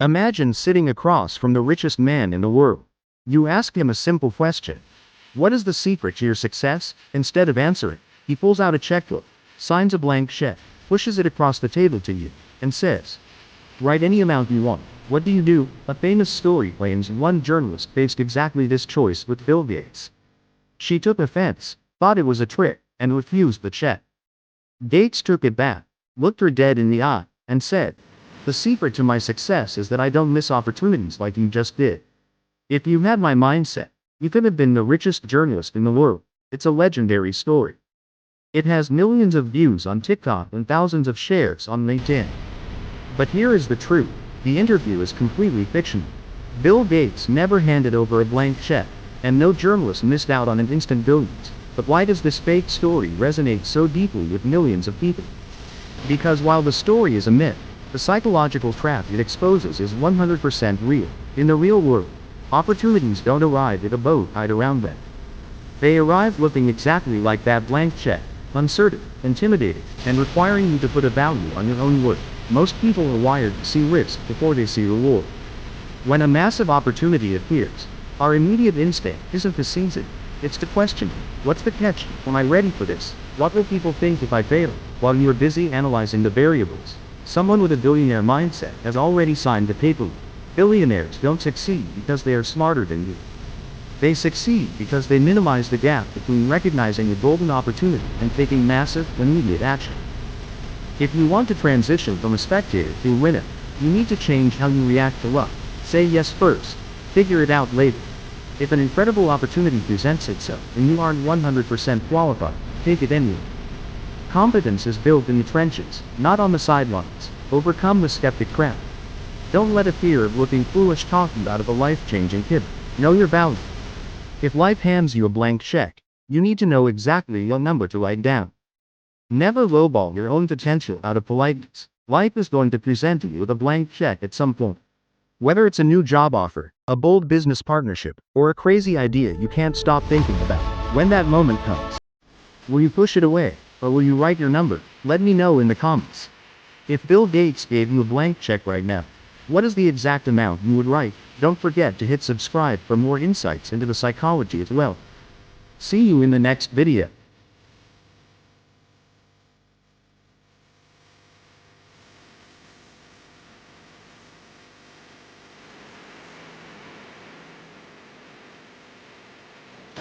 Imagine sitting across from the richest man in the world. You ask him a simple question. What is the secret to your success? Instead of answering, he pulls out a checkbook, signs a blank check, pushes it across the table to you, and says, write any amount you want. What do you do? A famous story claims one journalist faced exactly this choice with Bill Gates. She took offense, thought it was a trick, and refused the check. Gates took it back, looked her dead in the eye, and said, the secret to my success is that I don't miss opportunities like you just did. If you had my mindset, you could have been the richest journalist in the world. It's a legendary story. It has millions of views on TikTok and thousands of shares on LinkedIn. But here is the truth. The interview is completely fictional. Bill Gates never handed over a blank check, and no journalist missed out on an instant billions. But why does this fake story resonate so deeply with millions of people? Because while the story is a myth, the psychological trap it exposes is 100% real. In the real world, opportunities don't arrive with a bow tied around them. They arrive looking exactly like that blank check, uncertain, intimidating, and requiring you to put a value on your own work. Most people are wired to see risk before they see reward. When a massive opportunity appears, our immediate instinct isn't to seize it, it's to question it. What's the catch? Am I ready for this? What will people think if I fail? While you're busy analyzing the variables, someone with a billionaire mindset has already signed the paperwork. Billionaires don't succeed because they are smarter than you. They succeed because they minimize the gap between recognizing a golden opportunity and taking massive, immediate action. If you want to transition from a spectator to a winner, you need to change how you react to luck. Say yes first, figure it out later. If an incredible opportunity presents itself and you aren't 100% qualified, take it anyway. Competence is built in the trenches, not on the sidelines. Overcome the skeptic crowd. Don't let a fear of looking foolish talk you out of a life-changing hit. Know your value. If life hands you a blank check, you need to know exactly what number to write down. Never lowball your own potential out of politeness. Life is going to present you with a blank check at some point. Whether it's a new job offer, a bold business partnership, or a crazy idea you can't stop thinking about, when that moment comes, will you push it away, or will you write your number? Let me know in the comments. If Bill Gates gave you a blank check right now, what is the exact amount you would write? Don't forget to hit subscribe for more insights into the psychology as well. See you in the next video.